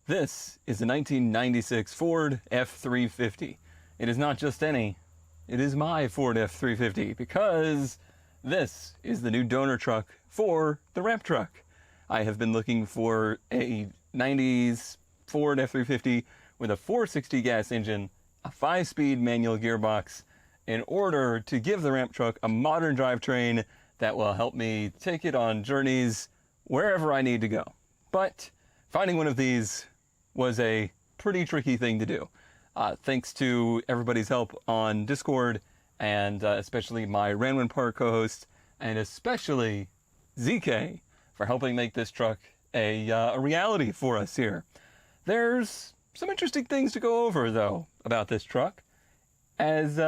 This is a 1996 Ford F350. It is not just any, it is my Ford F350 because this is the new donor truck for the ramp truck. I have been looking for a 90s Ford F350 with a 460 gas engine, a 5-speed manual gearbox, in order to give the ramp truck a modern drivetrain that will help me take it on journeys wherever I need to go. But finding one of these was a pretty tricky thing to do. Thanks to everybody's help on Discord, and especially my Ranwin Park co-host, and especially ZK for helping make this truck a reality for us here. There's some interesting things to go over, though, about this truck, as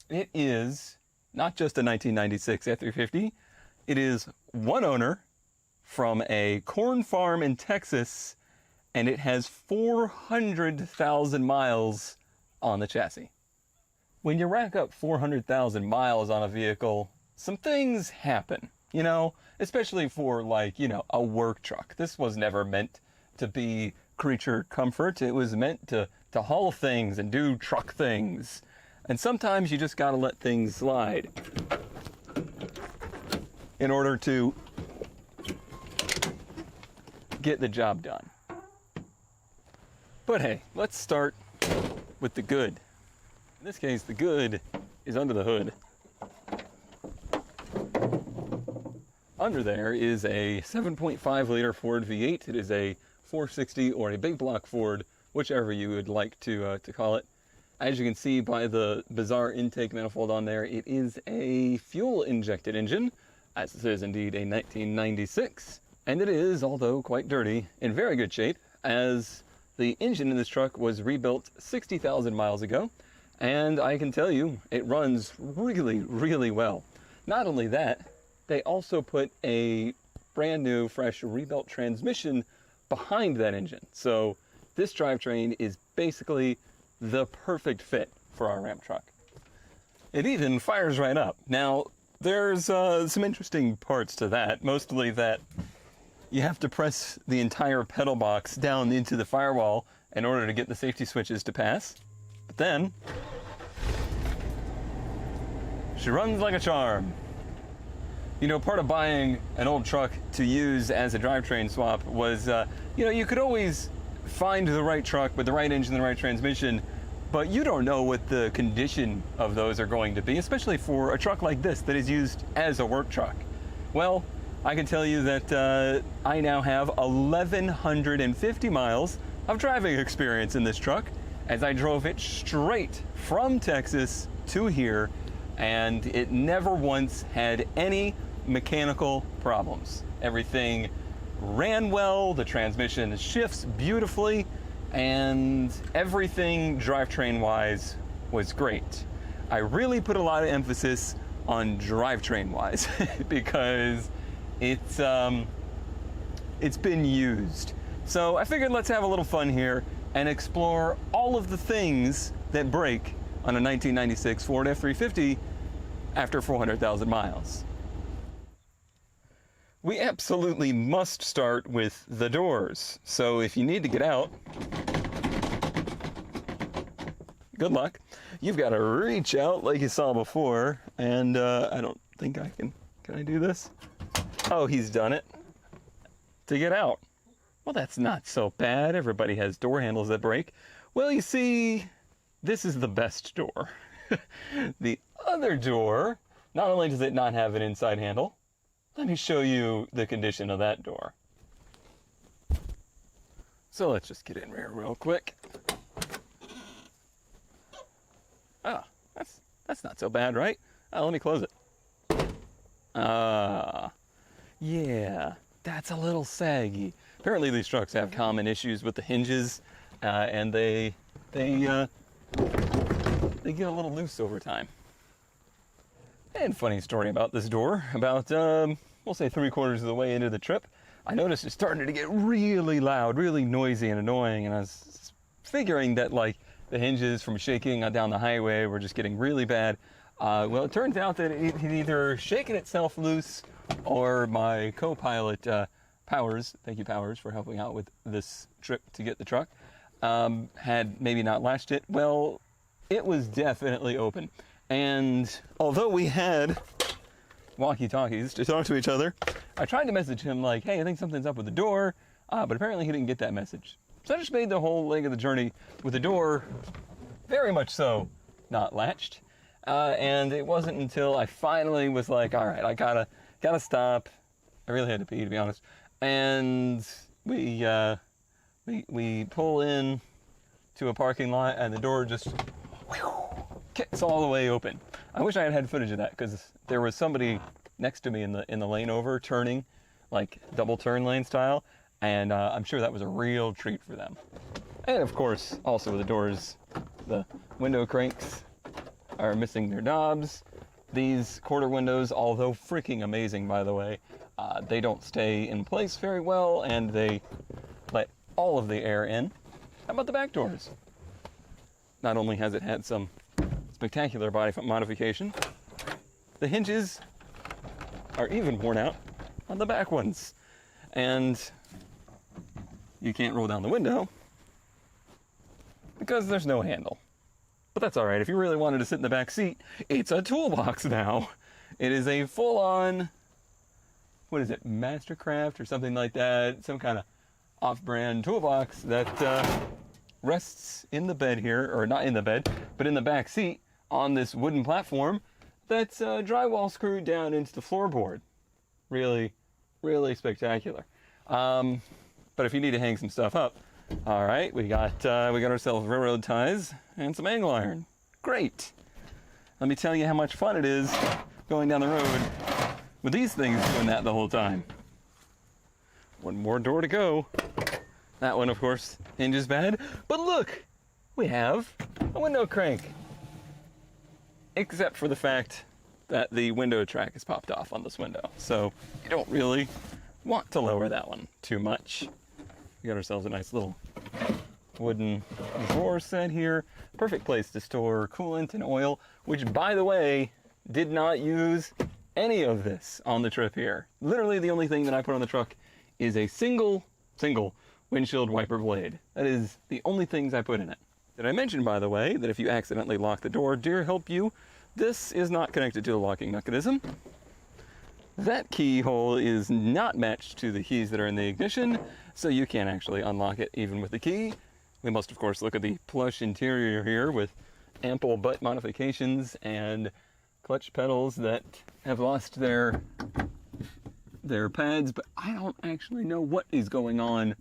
it is not just a 1996 F350, it is one owner from a corn farm in Texas, and it has 400,000 miles on the chassis. When you rack up 400,000 miles on a vehicle, some things happen, you know, especially for, like, you know, a work truck. This was never meant to be creature comfort. It was meant to haul things and do truck things. And sometimes you just gotta let things slide in order to get the job done. But hey, let's start with the good. In this case, the good is under the hood. Under there is a 7.5 liter Ford V8. It is a 460 or a big block Ford, whichever you would like to call it. As you can see by the bizarre intake manifold on there, it is a fuel injected engine, as this is indeed a 1996. And it is, although quite dirty, in very good shape, as the engine in this truck was rebuilt 60,000 miles ago, and I can tell you, it runs really, really well. Not only that, they also put a brand new, fresh, rebuilt transmission behind that engine. So this drivetrain is basically the perfect fit for our ramp truck. It even fires right up. Now, there's some interesting parts to that, mostly that you have to press the entire pedal box down into the firewall in order to get the safety switches to pass. But then, she runs like a charm. You know, part of buying an old truck to use as a drivetrain swap was, you know, you could always find the right truck with the right engine and the right transmission, but you don't know what the condition of those are going to be, especially for a truck like this that is used as a work truck. Well, I can tell you that I now have 1,150 miles of driving experience in this truck, as I drove it straight from Texas to here, and it never once had any mechanical problems. Everything ran well, the transmission shifts beautifully, and everything drivetrain-wise was great. I really put a lot of emphasis on drivetrain-wise because it's been used. So I figured let's have a little fun here and explore all of the things that break on a 1996 Ford F350 after 400,000 miles. We absolutely must start with the doors. So if you need to get out, good luck. You've got to reach out like you saw before, and I don't think I can I do this? Oh, he's done it. To get out. Well, that's not so bad. Everybody has door handles that break. Well, you see, this is the best door. The other door, not only does it not have an inside handle, let me show you the condition of that door. So let's just get in here real quick. Ah, that's not so bad, right? Let me close it. Yeah, that's a little saggy. Apparently these trucks have common issues with the hinges, and they get a little loose over time. And funny story about this door, about, we'll say 3/4 of the way into the trip, I noticed it started to get really loud, really noisy and annoying, and I was figuring that, like, the hinges from shaking down the highway were just getting really bad. Well, it turns out that it had either shaken itself loose, or my co-pilot Powers, thank you Powers for helping out with this trip to get the truck, had maybe not latched it. Well, it was definitely open. And although we had walkie-talkies to talk to each other, I tried to message him like, hey, I think something's up with the door, but apparently he didn't get that message. So I just made the whole leg of the journey with the door very much so not latched. And it wasn't until I finally was like, all right, I gotta stop. I really had to pee, to be honest. And we pull in to a parking lot, and the door just kicks all the way open. I wish I had footage of that, because there was somebody next to me in the lane over, turning, like double turn lane style, and I'm sure that was a real treat for them. And of course, also the doors, the window cranks are missing their knobs. These quarter windows, although freaking amazing, by the way, they don't stay in place very well, and they let all of the air in. How about the back doors? Not only has it had some spectacular body modification, the hinges are even worn out on the back ones. And you can't roll down the window because there's no handle. But that's all right. If you really wanted to sit in the back seat, it's a toolbox now. It is a full-on, what is it, Mastercraft or something like that, some kind of off-brand toolbox that rests in the bed here, or not in the bed, but in the back seat on this wooden platform that's drywall screwed down into the floorboard. Really, really spectacular. But if you need to hang some stuff up, all right, we got ourselves railroad ties and some angle iron. Great. Let me tell you how much fun it is going down the road with these things doing that the whole time. One more door to go. That one, of course, hinges bad. But look, we have a window crank. Except for the fact that the window track is popped off on this window. So you don't really want to lower that one too much. We got ourselves a nice little wooden drawer set here. Perfect place to store coolant and oil, which, by the way, did not use any of this on the trip here. Literally the only thing that I put on the truck is a single windshield wiper blade. That is the only things I put in it. Did I mention, by the way, that if you accidentally lock the door, dear help you, this is not connected to the locking mechanism. That keyhole is not matched to the keys that are in the ignition, so you can't actually unlock it even with the key. We must, of course, look at the plush interior here with ample butt modifications and clutch pedals that have lost their pads, but I don't actually know what is going on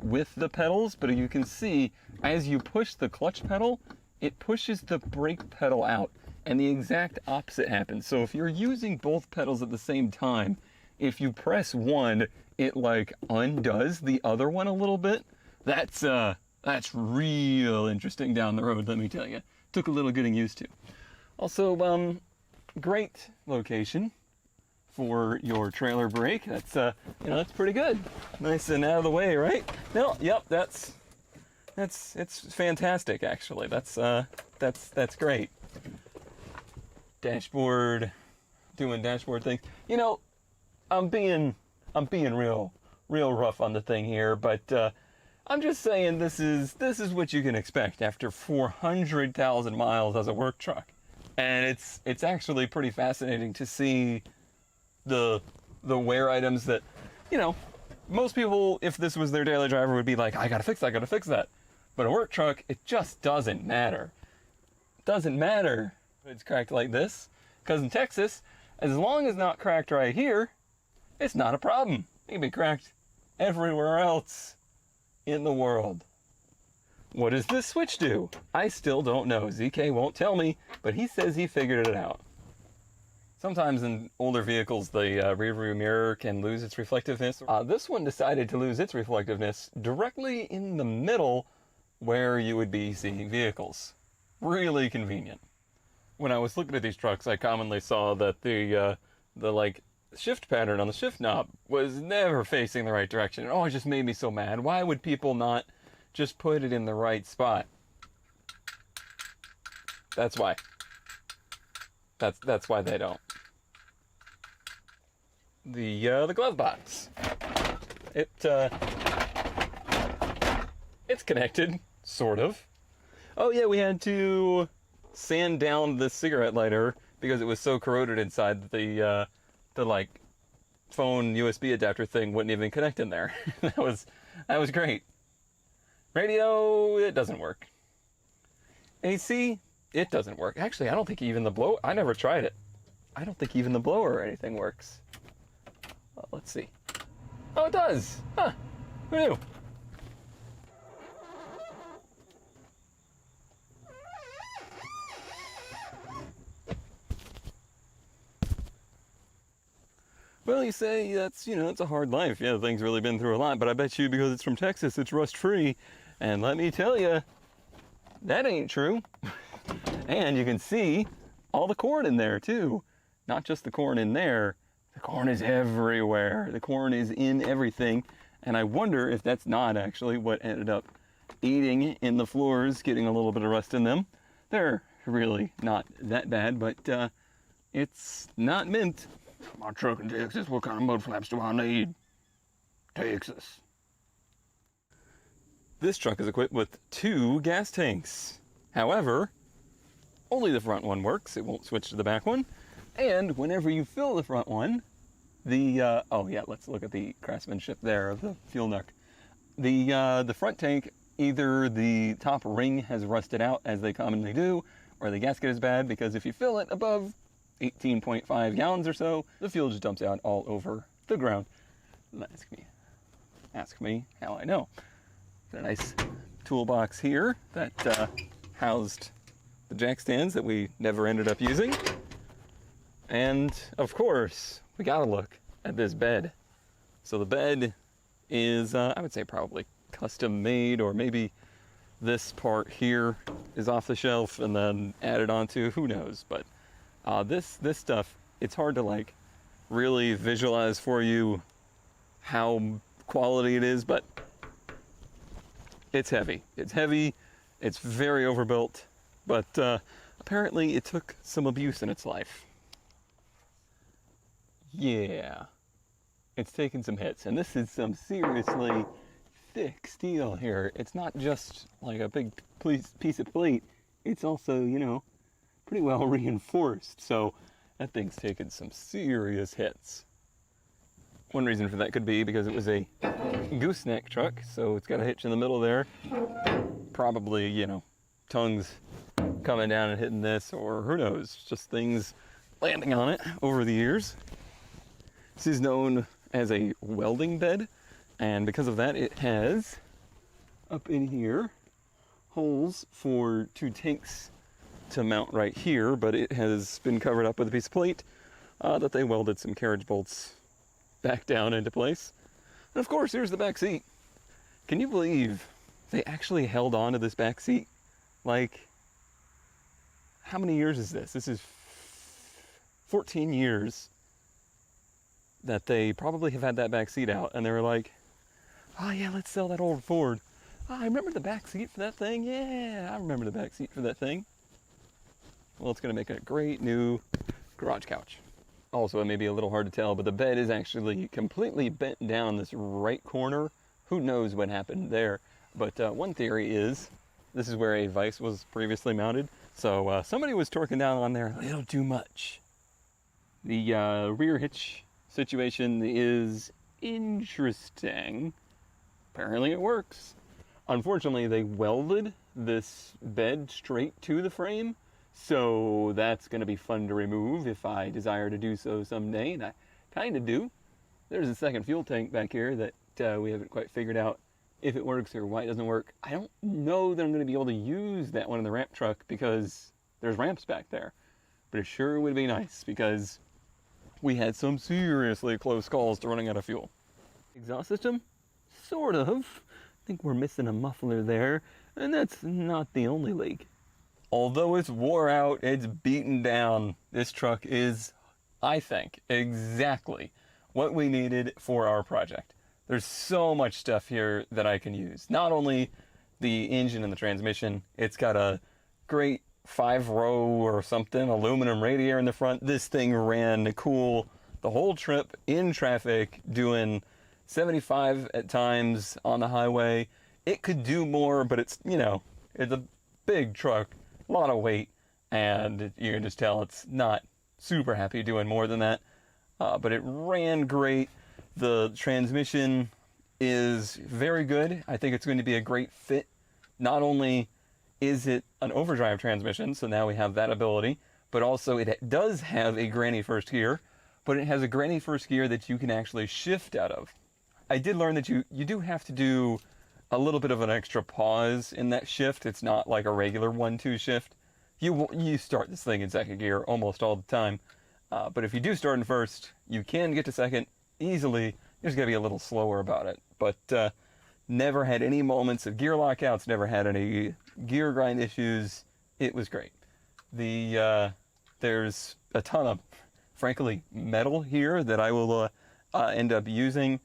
with the pedals, but you can see as you push the clutch pedal, it pushes the brake pedal out, and the exact opposite happens. So if you're using both pedals at the same time, if you press one, it like undoes the other one a little bit. That's real interesting down the road, let me tell you. Took a little getting used to. Also, great location for your trailer brake. That's that's pretty good. Nice and out of the way, right? No, yep, it's fantastic actually. That's great. Dashboard, doing dashboard things. You know, I'm being real rough on the thing here, but I'm just saying this is what you can expect after 400,000 miles as a work truck. And it's actually pretty fascinating to see the wear items that, most people, if this was their daily driver, would be like, I gotta fix that. But a work truck, it just doesn't matter. It doesn't matter if it's cracked like this, because in Texas, as long as it's not cracked right here, it's not a problem. It can be cracked everywhere else in the world. What does this switch do? I still don't know. ZK won't tell me, but he says he figured it out. Sometimes in older vehicles, the rear view mirror can lose its reflectiveness. This one decided to lose its reflectiveness directly in the middle where you would be seeing vehicles. Really convenient. When I was looking at these trucks, I commonly saw that the shift pattern on the shift knob was never facing the right direction. Oh, it just made me so mad. Why would people not just put it in the right spot? That's why. That's why they don't. The glove box. It's connected, sort of. Oh yeah, we had to sand down the cigarette lighter because it was so corroded inside that the like phone USB adapter thing wouldn't even connect in there. that was great. Radio, it doesn't work. AC, it doesn't work. Actually, I don't think even the blower, I never tried it. I don't think even the blower or anything works. Let's see. Oh, it does! Huh, who knew? Well, you say that's, it's a hard life. Yeah, the thing's really been through a lot, but I bet you because it's from Texas, it's rust-free. And let me tell you, that ain't true. And you can see all the corn in there, too. Not just the corn in there. The corn is everywhere. The corn is in everything. And I wonder if that's not actually what ended up eating in the floors, getting a little bit of rust in them. They're really not that bad, but it's not mint. My truck in Texas, what kind of mud flaps do I need? Texas. This truck is equipped with 2 gas tanks. However, only the front one works. It won't switch to the back one. And whenever you fill the front one, oh yeah, let's look at the craftsmanship there of the fuel nook. The front tank, either the top ring has rusted out, as they commonly do, or the gasket is bad, because if you fill it above 18.5 gallons or so, the fuel just dumps out all over the ground. Ask me how I know. Got a nice toolbox here that housed the jack stands that we never ended up using. And of course, we gotta look at this bed. So the bed is, I would say probably custom made, or maybe this part here is off the shelf and then added onto, who knows, but this stuff, it's hard to like really visualize for you how quality it is, but it's heavy. It's heavy, it's very overbuilt, but apparently it took some abuse in its life. Yeah, it's taken some hits, and this is some seriously thick steel here. It's not just like a big piece of plate, it's also, pretty well reinforced, so that thing's taken some serious hits. One reason for that could be because it was a gooseneck truck, so it's got a hitch in the middle there. Probably, tongues coming down and hitting this, or who knows, just things landing on it over the years. This is known as a welding bed, and because of that, it has, up in here, holes for 2 tanks to mount right here, but it has been covered up with a piece of plate that they welded some carriage bolts back down into place. And of course, here's the back seat. Can you believe they actually held on to this back seat? Like, how many years is this? This is 14 years that they probably have had that back seat out, and they were like, oh yeah, let's sell that old Ford. Oh, I remember the back seat for that thing. Yeah, I remember the back seat for that thing. Well, it's going to make a great new garage couch. Also, it may be a little hard to tell, but the bed is actually completely bent down this right corner. Who knows what happened there? But one theory is this is where a vise was previously mounted. So somebody was torquing down on there a little too much. The rear hitch situation is interesting. Apparently it works. Unfortunately, they welded this bed straight to the frame. So that's going to be fun to remove if I desire to do so someday, and I kind of do. There's a second fuel tank back here that we haven't quite figured out if it works or why it doesn't work. I don't know that I'm going to be able to use that one in the ramp truck because there's ramps back there. But it sure would be nice because we had some seriously close calls to running out of fuel. Exhaust system? Sort of. I think we're missing a muffler there, and that's not the only leak. Although it's wore out, it's beaten down, this truck is, I think, exactly what we needed for our project. There's so much stuff here that I can use. Not only the engine and the transmission, it's got a great 5-row or something aluminum radiator in the front. This thing ran cool the whole trip in traffic doing 75 at times on the highway. It could do more, but it's, it's a big truck, a lot of weight, and you can just tell it's not super happy doing more than that. But it ran great. The transmission is very good. I think it's going to be a great fit. Not only is it an overdrive transmission, so now we have that ability, but also it does have a granny first gear, but it has a granny first gear that you can actually shift out of. I did learn that you do have to do a little bit of an extra pause in that shift. It's not like a regular 1-2 shift. You start this thing in second gear almost all the time, but if you do start in first, you can get to second easily. You just gotta be a little slower about it. But never had any moments of gear lockouts, never had any gear grind issues. It was great. There's a ton of, frankly, metal here that I will end up using.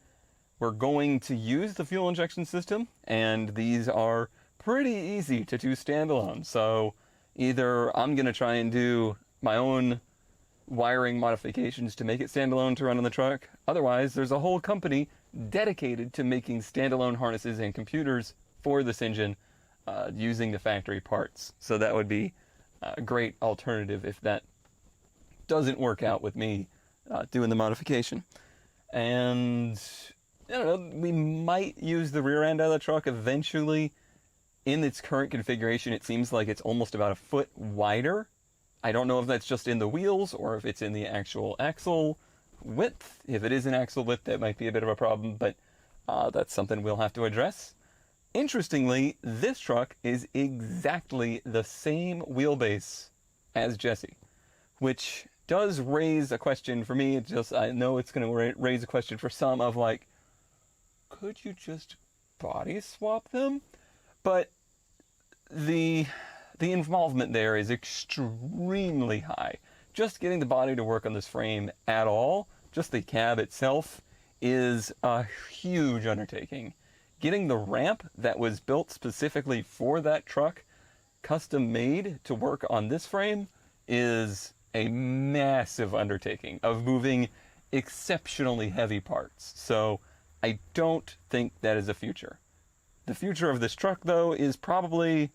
We're going to use the fuel injection system, and these are pretty easy to do standalone. So either I'm going to try and do my own wiring modifications to make it standalone to run on the truck. Otherwise, there's a whole company dedicated to making standalone harnesses and computers for this engine using the factory parts. So that would be a great alternative if that doesn't work out with me doing the modification. And I don't know, we might use the rear end of the truck eventually. In its current configuration, it seems like it's almost about a foot wider. I don't know if that's just in the wheels or if it's in the actual axle width. If it is an axle width, that might be a bit of a problem, but that's something we'll have to address. Interestingly, this truck is exactly the same wheelbase as Jesse, which does raise a question for me. I know it's going to raise a question for some of like, could you just body swap them? But the involvement there is extremely high. Just getting the body to work on this frame at all, just the cab itself, is a huge undertaking. Getting the ramp that was built specifically for that truck, custom made to work on this frame, is a massive undertaking of moving exceptionally heavy parts. So I don't think that is a future. The future of this truck, though, is probably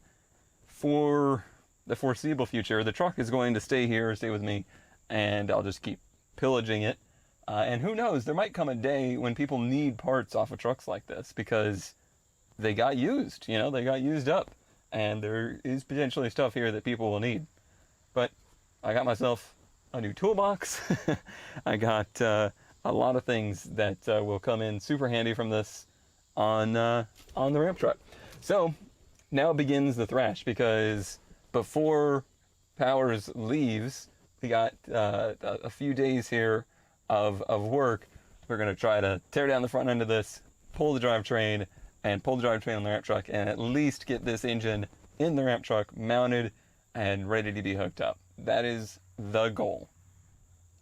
for the foreseeable future. The truck is going to stay here, stay with me, and I'll just keep pillaging it. And who knows, there might come a day when people need parts off of trucks like this because they got used, they got used up. And there is potentially stuff here that people will need. But I got myself a new toolbox. I got a lot of things that will come in super handy from this on the ramp truck. So now begins the thrash, because before Powers leaves, we got a few days here of work. We're going to try to tear down the front end of this, pull the drivetrain, and pull the drivetrain on the ramp truck, and at least get this engine in the ramp truck mounted and ready to be hooked up. That is the goal.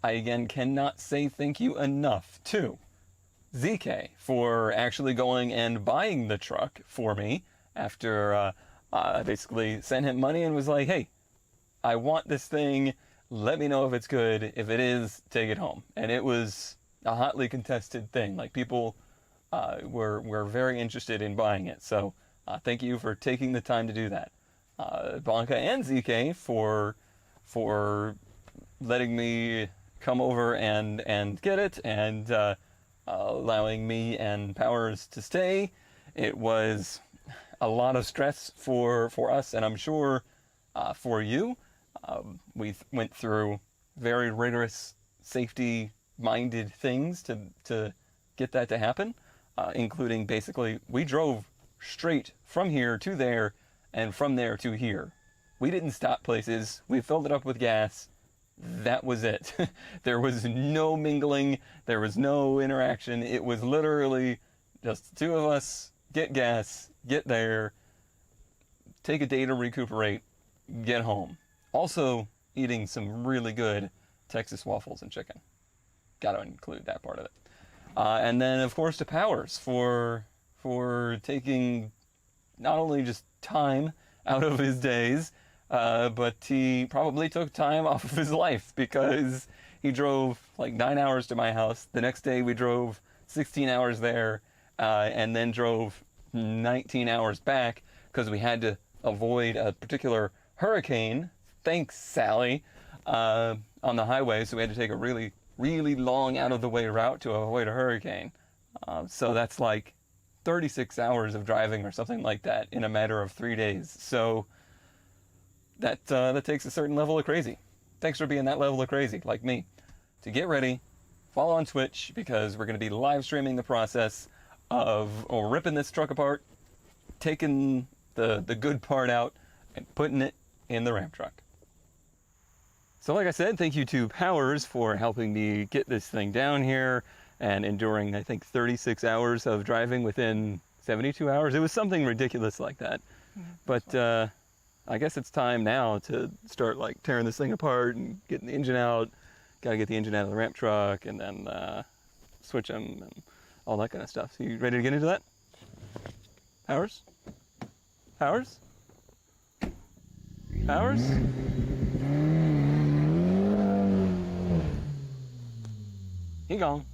I again cannot say thank you enough to ZK for actually going and buying the truck for me after I basically sent him money and was like, hey, I want this thing. Let me know if it's good. If it is, take it home. And it was a hotly contested thing. Like, people were very interested in buying it. So thank you for taking the time to do that. Blanca and ZK for letting me come over and get it, and allowing me and Powers to stay. It was a lot of stress for us, and I'm sure for you. We went through very rigorous safety-minded things to get that to happen, including basically we drove straight from here to there and from there to here. We didn't stop places. We filled it up with gas. That was it. There was no mingling. There was no interaction. It was literally just the two of us, get gas, get there, take a day to recuperate, get home. Also, eating some really good Texas waffles and chicken. Got to include that part of it. And then, of course, to Powers for taking not only just time out of his days, but he probably took time off of his life, because he drove like 9 hours to my house. The next day we drove 16 hours there, and then drove 19 hours back because we had to avoid a particular hurricane. Thanks, Sally, on the highway. So we had to take a really, really long out of the way route to avoid a hurricane. So that's like 36 hours of driving or something like that in a matter of 3 days. So that takes a certain level of crazy. Thanks for being that level of crazy, like me. To get ready, follow on Twitch, because we're going to be live streaming the process of ripping this truck apart, taking the good part out, and putting it in the Ram truck. So like I said, thank you to Powers for helping me get this thing down here and enduring, I think, 36 hours of driving within 72 hours. It was something ridiculous like that. But I guess it's time now to start like tearing this thing apart and getting the engine out. Got to get the engine out of the ramp truck and then switch them and all that kind of stuff. So you ready to get into that? Powers? Powers? Powers? He gone.